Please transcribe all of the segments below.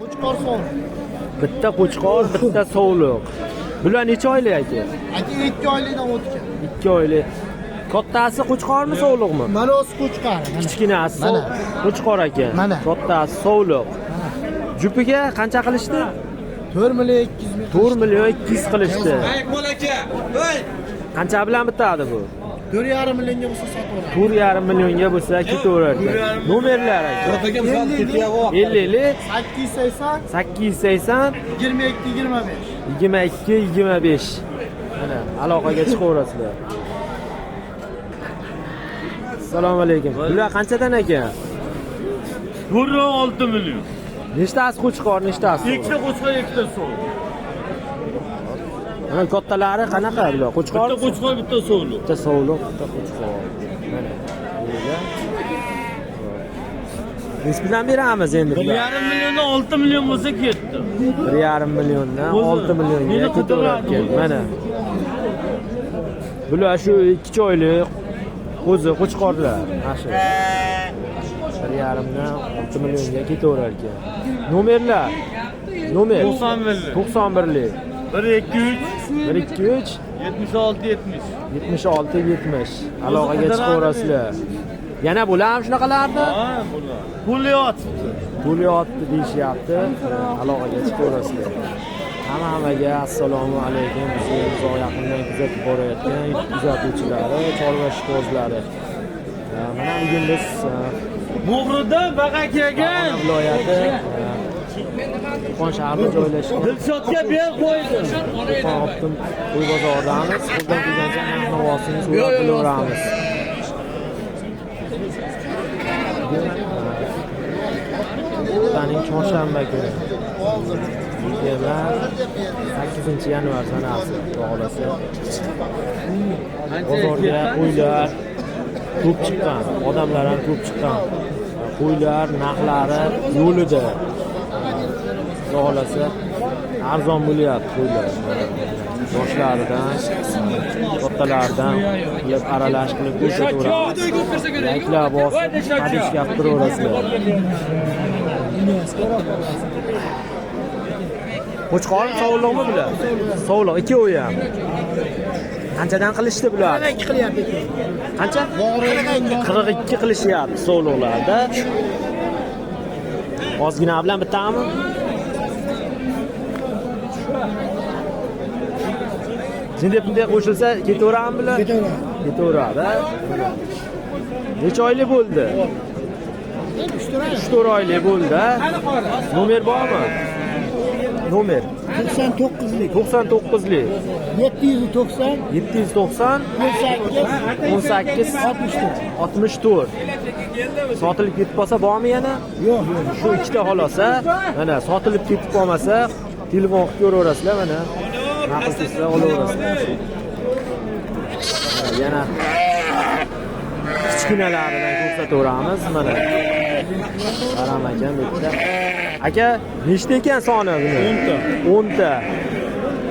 Qo'chqor so'l. Bitta qo'chqor, bitta sovliq. Bular necha oylik aka? Aka 2 oylikdan o'tgan. 2 oylik. Kattasi qo'chqormi, sovliqmi? Mana o'zi qo'chqor. Kichkinasi Mana. qo'chqor aka. Mana. Kattasi sovliq. Jupiga qancha qilishdi? 4 million 200 ming. 4 million 200 qilishdi. Qo'l aka. Voy. Qancha bilan bitadi bu? 4,5 millionga bo'lsa sotaveradi. 4,5 millionga bo'lsa ketaveradi. Nomerlar aka. 50 880 880 22 25. 22 25. Mana aloqaga chiqaverasizlar. Assalomu alaykum. Bular qanchadan ekan? 6 million. Nechtasi qo'chqor, nechtasi? Ikkita qo'chqor, ikkita so'l. Mana kattalari qanaqa bular? Qo'chqor? Bitta qo'chqor, bitta so'l. Bitta sovliq, bitta qo'chqor. Mana. Biz bilan beramiz endi. 1,5 milliondan 6 million bo'lsa ketdi. 1,5 milliondan 6 millionga ketaveradi. Mana. Bular shu 2 oylik o'zi qo'chqorlar. Mana shu. 1,5dan 6 millionga ketaverar ekan. Nomerlar. Nomer 91lik. 123 123 76 70. 76 70. Aloqaga chiqaverasizlar. Yana bular ham shunaqalardi? Ha, bular. Pul yotibdi. Pul yotdi deyishyapti. Aloqaga chiqaverasizlar. Hammaga assalomu alaykum. Bizni uzoq yaqindan kuzatib borayotgan kuzatuvchilari, chorva ishqibozlari. Mana bugun biz Mo'g'rida Bag'akagan viloyati Qo'qon shahrida joylashgan Dilshodga ber qo'ydi. Qo'qon Optim uy bozoridamiz. Qo'ldan kelgancha narx-navosini so'rab bilaveramiz. Haftaning chorshanba kuni 8-yanvar sanasi bog'lasi. Bozorga qo'ylar ko'p chiqqan, odamlar ham ko'p chiqqan. Qo'ylar narxlari yo'lida. Xohlasa arzon bo'lyapti qo'ylar. Yoshlaridan, kattalaridan qilib aralash qilib ko'rsataveramiz. Yaklab bosib, hadisga turaverasizlar. Qo'chqor sovliqmi bular? Sovliq ikkovi ham. Qanchadan qilishdi bular? 42 qilyapti aka. Qancha? 42 qilishyapti sovliqlarda. Ozgina bilan bitami? Jinda bunday qo'shilsa ketaveradimi bular? Ketaveradi. Necha oylik bo'ldi? 3-4 oylik bo'ldi. Nomer bormi? Nomer 99lik. 99lik 790 790 18 18 64. Sotilib ketib qolsa bormi yana? Yo'q. Shu ikkita xolosa, mana sotilib ketib qolmasa, telefon qilib ko'raverasizlar mana. Naql qilsa olaverasizlar. Yana kichkinalaridan ko'rsataveramiz mana. Qaram ekan bitta. Aka, nechta ekan soni buni? 10 ta.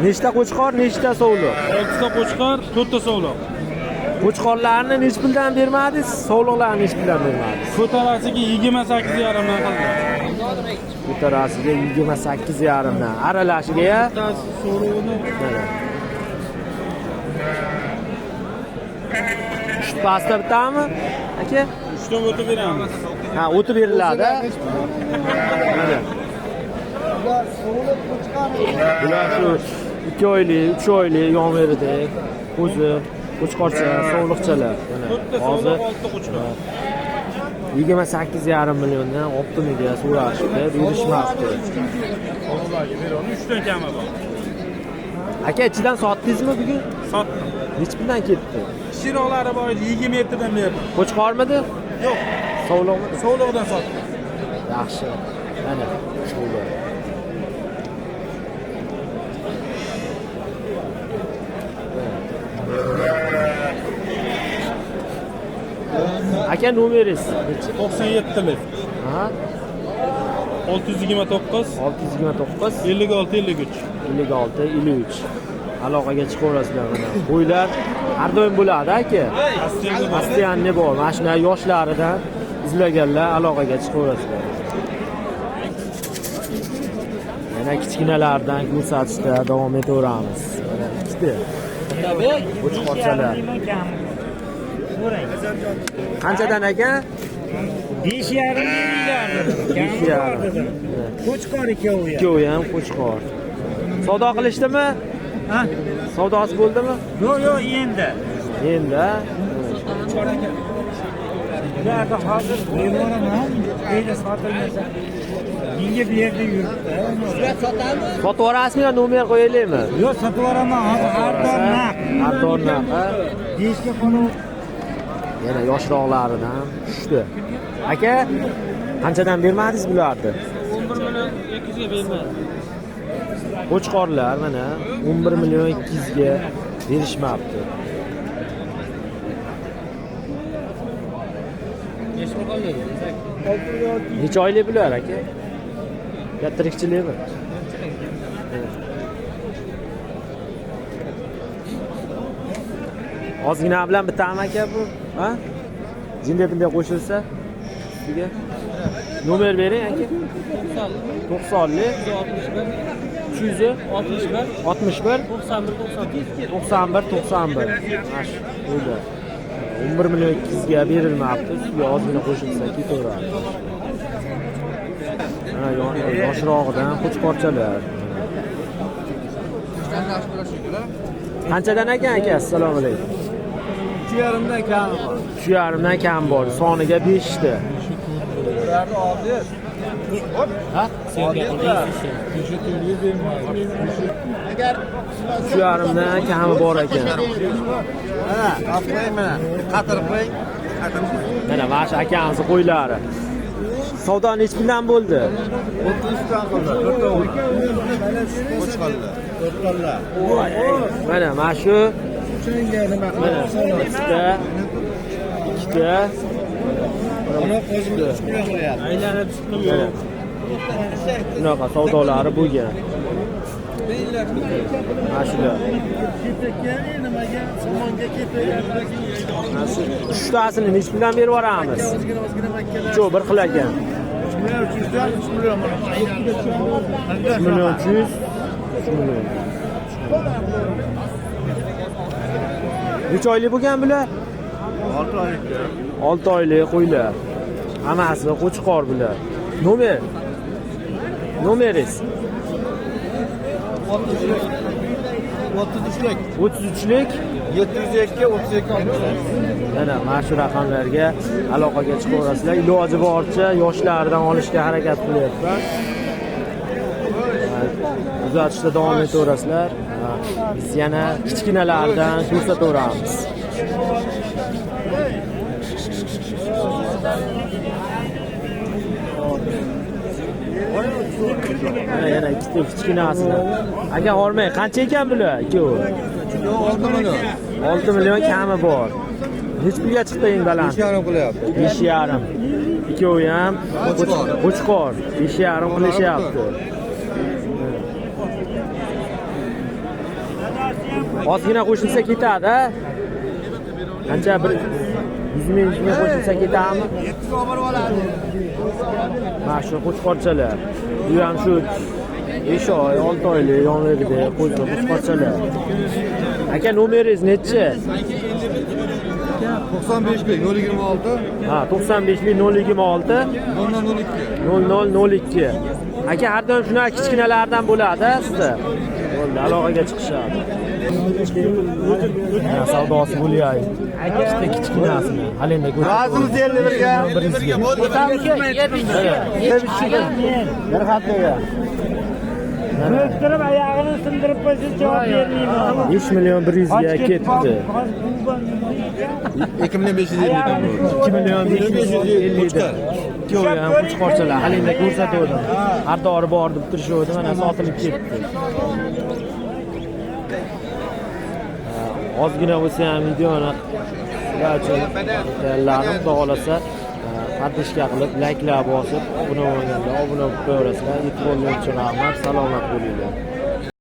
Nechta qo'chqor, nechta sovliq? 6 ta qo'chqor, 4 ta sovliq. Qo'chqorlarni nech puldan bermadingiz? Sovliqlarni nech puldan bermadingiz? Ko'tarasiga 28,5 dan qildi. Ko'tarasiga 28,5 dan. Aralashiga mana. Pasta bitami? Aka? 3 ta o'tib beramiz. Ha, o'tib beriladi. Mana. Bular shu 2 oylik, 3 oylik yomg'irida o'zi qo'chqorcha, sovliqchalar. Mana hozir 28,5 milliondan optimiga so'rashdi, berishmabdi. Olovlarga beramiz. 3 ta kami bor. Aka, ichidan sotdingizmi bugun? Sotdim. Nech puldan ketdi? Shiroqlari bor edi, 27 dan berdim. Qo'chqormidi? Yo'q, Sovliqmi? sovliqdan sotdim. Yaxshi. Mana shular. Aka, nomeringiz? 97lik. Ha? 629 629 56 53. 56 53. Aloqaga chiqaverasizlar mana. Qo'ylar har doim bo'ladi aka. Astiyanni bor. Mana shunday yoshlaridan izlaganlar aloqaga chiqaverasizlar. Yana kichkinalardan ko'rsatishda davom etaveramiz. Ikkita qo'chqorchalar. Qanchadan aka? 5,5 million. 5,5. Qo'chqor ikkovi. Ikkovi ham qo'chqor. Savdo qilishdimi? Ha? Savdosi bo'ldimi? Yo'q, endi. Endi. Ularda hozir bemoraman, qayda sotilmasa. Menga bu yerda yuribdi. Sotib yuborasizmi yo nomer qo'yaylikmi? Yo'q, sotib yuboraman. Arzon naq. Deyishga qolib. Yana yoshroqlaridan tushdi. Aka, qanchadan bermadingiz bularni? 11 million 200 ga bermadim. Qo'chqorlar mana 11 million 200 ga berishmabdi. Necha oylik bular aka? Kattirikchilikmi? Ozgina bilan bitami aka bu? Ha? Jinda bunday qo'shilsa ustiga nomer bering aka. 90 361 61 91 91. Mash. Bo'ldi. 11 million 200 ga berilmabdi. Ustiga ozgina qo'shilsa ketaveradi. Ha, yoshrog'idan qo'chqorchalar. Qanchadan ekan aka? Assalomu alaykum. 2,5 dan kam bor. 3,5 dan kam bor. Soniga 5 ta. Bularni oldi. Ha? Senga qilmaysiz. 3,5 dan kami bor ekan. Mana, qafqay mana. Qatirib qo'ying. Mana mana shu akamizni qo'ylari. Savdo nech puldan bo'ldi? 30 dan qildi. 4 qo'chqorlar. 4 qollar. Mana mana shu mana ikkita Aylanib chiqdim. mana bunaqa savdolari bo'lgan. Mana shular. Nimaga somonga ketayapti? Mana shu uchtasini nech puldan berib yuboramiz? Shu bir xil ekan. 3 million 300. Necha oylik bo'lgan bular? 6 oylik. 6 oylik qo'ylar. Hammasi qo'chqor bular. Nomeringiz? 33lik. 33lik 702 32. Mana mana shu raqamlarga aloqaga chiqaverasizlar. Iloji boricha yoshlardan olishga harakat qilyapman. Uzatishda davom etaverasizlar. Biz yana kichkinalardan ko'rsataveramiz. Yana ikkita kichkinasini. Aka olmay, qancha ekan bular? Ikkovi. 6 million. 6 million kami bor. Nech pulga chiqdi eng baland? 5,5 qilyapti. 5,5. Ikkovi ham qo'chqor. 5,5 qilishyapti. Ozgina qo'shilsa ketadi. Qancha bir 100 ming qo'shilsa ketadimi? 7 olib oladi. Mana shu qo'chqorchalar. Bu ham shu 5 oy, 6 oylik yonlarida qo'ygan qo'chqorchalar. Aka nomeringiz nechi? 95lik 026 Ha, 95lik 026 0002. Aka har doim shunaqa kichkinalardan bo'ladi sizda. Bo'ldi, aloqaga chiqishadi. Ha, savdosi bo'lyapti. Ikkita kichkinasini. Hali endi Razimiz 51 ga. 100 bir haftaga. O'stirib oyog'ini sindirib qo'ysa javob bermayman. 5 million 100 ga ketdi. 2 million 550. 2 million 550 da. Ikkovi ham qo'chqorchalar. Hali endi ko'rsatuvdim. Har dori bor deb turishuvdi, mana sotilib ketdi. Ozgina bo'lsa ham videoni sizlar uchun tayyorladim. Xudo xolasa podpishka qilib, layklar bosib, obuna bo'lganda obuna bo'lib qo'yaverasizlar. E'tiborlar uchun rahmat, salomat bo'linglar.